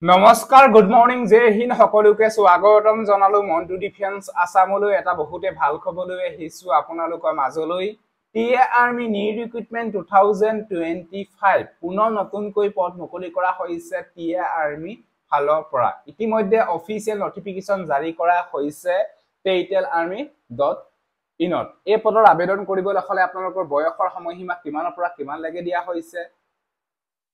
নমস্কাৰ good morning জয় হিন্দ সকলোকে স্বাগতম জনালো মন্টু ডিফেন্স আসামলৈ এটা বহুতে ভাল খবৰ লৈ আহিছো আপোনালোকৰ মাজলৈ টিএ আৰ্মি নিউ ৰিক্ৰুটমেন্ট 2025 পুনৰ নতুনকৈ পদ মুকলি কৰা হৈছে টিএ আৰ্মি ফালৰ পৰা ইতিমধ্যে অফিচিয়েল নটিফিকেশন জাৰি কৰা হৈছে tatelarmy.in এই পদৰ আবেদন কৰিবলৈ হলে আপোনালোকৰ বয়সৰ সময়সীমা কিমানৰ পৰা কিমান লাগে দিয়া হৈছে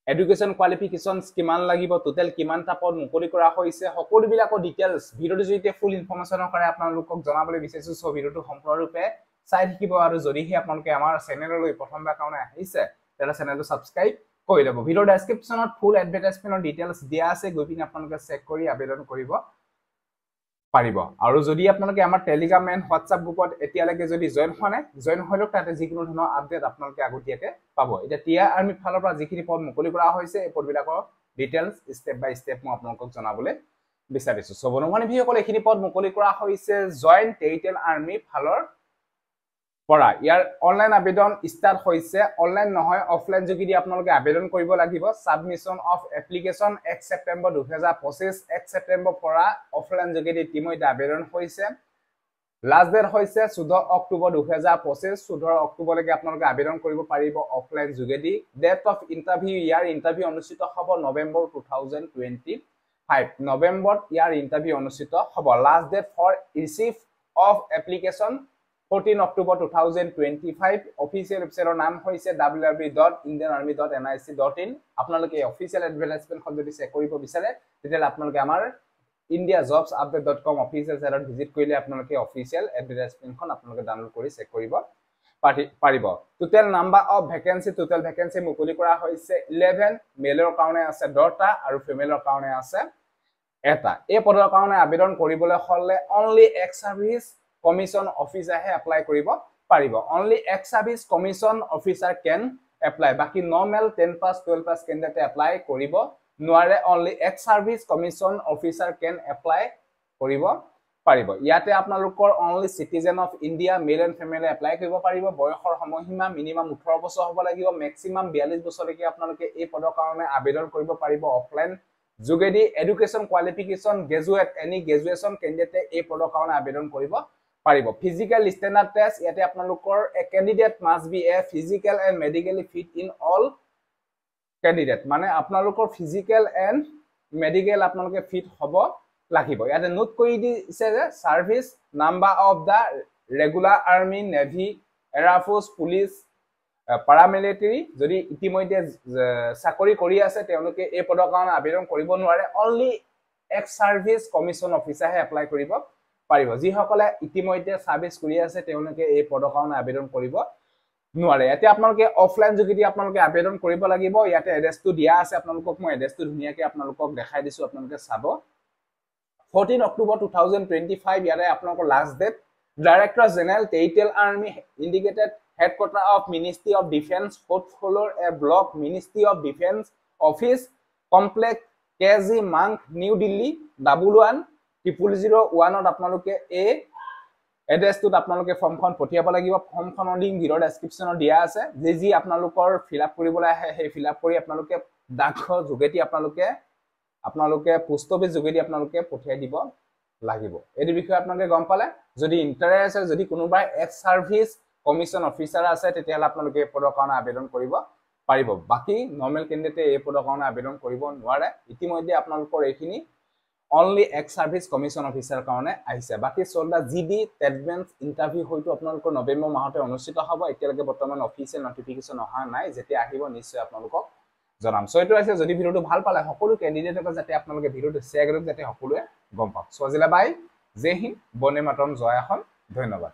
Education qualifications কিমান লাগিব টোটাল কিমানটা পদ মুকলি কৰা হৈছে সকলো বিলাকৰ ডিটেইলছ ভিডিওৰ জৰিয়তে ফুল ইনফৰমেশনৰ কাৰণে আপোনালোকক জনাবলৈ বিচাৰিছো সো ভিডিওটো সম্পূৰ্ণৰূপে চাই থাকিব আৰু যদিহে আপোনালোকে আমাৰ চেনেললৈ প্ৰথমবাৰ কাৰণে আহিছে তেনে চেনেলটো সাবস্ক্ৰাইব কৰি লব ভিডিওৰ ডেসক্ৰিপচনত ফুল এডভাৰটাইজমেন্টৰ ডিটেইলছ দিয়া আছে গৈ পিনে আপোনালোকে চেক কৰি আবেদন কৰিব পাৰিব আৰু যদি আপোনালোকে আমাৰ টেলিগ্ৰাম এণ্ড হোৱাটসঅ্যাপ গ্ৰুপত এতিয়ালৈকে যদি জয়েন হোৱা নাই জয়েন হলেও তাতে যিকোনো ধৰণৰ আপডেট আপোনালোকে আগতীয়াকৈ পাব এতিয়া টিআৰ আৰ্মি ফালৰ পৰা যিখিনি পদ মুকলি কৰা হৈছে এই পদবিলাকৰ ডিটেইলছ স্টেপ বাই স্টেপ মই আপোনালোকক জনাবলৈ বিচাৰিছো সো বন্ধুবান্ধৱ ভিসকল এইখিনি পদ মুকলি কৰা হৈছে জয়েন টেৰিটৰিয়েল আৰ্মি ফালৰ পৰা ইয়াৰ অনলাইন আবেদন ষ্টাৰ্ট হৈছে অনলাইন নহয় অফলাইন যোগেদি আপোনালোকে আবেদন কৰিব লাগিব submission of application 1 September 2025 1 September পৰা অফলাইন যোগেদি ইতিমধ্যে আবেদন হৈছে লাষ্ট ডেট হৈছে 14 অক্টোবৰ 2025 14 অক্টোবৰলৈকে আপোনালোকে আবেদন কৰিব পাৰিব অফলাইন যোগেদি ডেট অফ ইন্টাৰভিউ ইয়াৰ ইন্টাৰভিউ অনুষ্ঠিত হ'ব নৱেম্বৰ 2025 নৱেম্বৰত ইয়াৰ ইন্টাৰভিউ অনুষ্ঠিত হ'ব last date for receive of application 14 October 2025 official ওয়েবসাইটৰ নাম হৈছে www.indianarmy.nic.in আপোনালোকে অফিচিয়েল এডভাৰটাইজমেন্টখন যদি চেক কৰিব বিচাৰে তেতিয়া আপোনালোকে আমাৰ indiajobsupdate.com অফিচিয়েল সাইটত ভিজিট কৰিলে আপোনালোকে অফিচিয়েল এডভাৰটাইজমেন্টখন আপোনালোকে ডাউনলোড কৰি চেক কৰিব পাৰিব টোটাল নাম্বাৰ অফ ভ্যাকেন্সি মুকলি কৰা হৈছে 11 মেলৰ কাৰণে আছে 10টা আৰু ফিমেলৰ কাৰণে আছে এটা এই পদৰ কাৰণে আবেদন কৰিবলৈ হলে only x service Commission officer হে apply কৰিব পাৰিব only ex service commission officer can apply বাকি normal 10 pass 12 pass candidate apply কৰিব নোৱাৰে only ex service commission officer can apply কৰিব পাৰিব ইয়াতে আপোনালোকৰ only citizen of India male and female apply কৰিব পাৰিব বয়সৰ সময়সীমা মিনিমাম 18 বছৰ হ'ব লাগিব ম্যাক্সিমাম 42 বছৰলৈকে আপোনালোকে এই পদৰ কাৰণে আবেদন কৰিব পাৰিব অফলাইন যোগেদি education qualification graduate any graduation কেণ্ডিডেটে এই পদৰ কাৰণে আবেদন কৰিব পাৰিব ফিজিক্যাল স্ট্যান্ডাৰ্ড টেস্ট ইয়াতে আপোনালোকৰ a candidate must be a physical and medically fit in all candidate মানে আপোনালোকৰ ফিজিক্যাল এন্ড মেডিকেল আপোনালোকে ফিট হ'ব লাগিব ইয়াতে নোট কৰি দিছে যে service number of the regular army navy air force police paramilitary যদি ইতিমধ্যে চাকৰি কৰি আছে তেওঁলোকে এই পদৰ কাৰণে আবেদন কৰিব নোৱাৰে only x service commission officer হে এপ্লাই কৰিব পাৰিব যিসকলে ইতিমধ্যে সাৰ্ভিস কৰি আছে তেওঁলোকে এই পদৰ কাৰণে আবেদন কৰিব নোৱাৰে এতিয়া আপোনালোকে অফলাইন যোগেদি আপোনালোকে আবেদন কৰিব লাগিব ইয়াতে এড্ৰেছটো দিয়া আছে আপোনালোকক মই এড্ৰেছটো ধুনিয়াকৈ আপোনালোকক দেখাই দিছো আপোনালোকে চাব 14 অক্টোবৰ 2025 ইয়াৰে আপোনালোকৰ last date director general territorial army integrated headquarters of ministry of defence fourth floor A block ministry of defence office complex KG Marg new Delhi 11001 আপোনালোকে এই এড্ৰেছটোত আপোনালোকে ফৰ্মখন পঠিয়াব লাগিব ফৰ্মখনৰ লিংক ভিডিওৰ ডেসক্ৰিপচনত দিয়া আছে যি আপোনালোকৰ ফিলআপ কৰিবলৈ আহে সেই ফিলআপ কৰি আপোনালোকে ডাকঘৰ যোগেদি আপোনালোকে পোষ্ট অফিচ যোগেদি আপোনালোকে পঠিয়াই দিব লাগিব এই বিষয়ে আপোনালোকে গম পালে যদি ইন্টাৰেষ্ট আছে যদি কোনোবা এক্স সাৰ্ভিস কমিশন অফিচাৰ আছে তেতিয়াহলে আপোনালোকে এই পদৰ কাৰণে আবেদন কৰিব পাৰিব বাকি নৰ্মেল ক্যান্ডিডেটে এই পদৰ কাৰণে আবেদন কৰিব নোৱাৰে ইতিমধ্যে আপোনালোকৰ এইখিনি only ex service commission officer কাৰণে আহিছে বাকি সোলদা জিডি টেডমেন্ট ইন্টাৰভিউ হয়তো আপোনালোকৰ নৱেম্বৰ মাহতে অনুষ্ঠিত হ'ব এতিয়ালৈকে বৰ্তমান অফিচিয়েল নটিফিকেশন অহা নাই যেতিয়া আহিব নিশ্চয় আপোনালোকক জনাম সো এটো আছে যদি ভিডিওটো ভাল পালে সকলো ক্যান্ডিডেটক যাতে আপোনালোকে ভিডিওটো শেয়াৰ কৰক যাতে সকলোৱে গম পাওক সো আজিলা বাই জয় হিন্দ বন্দে মাতৰম জয় আসন ধন্যবাদ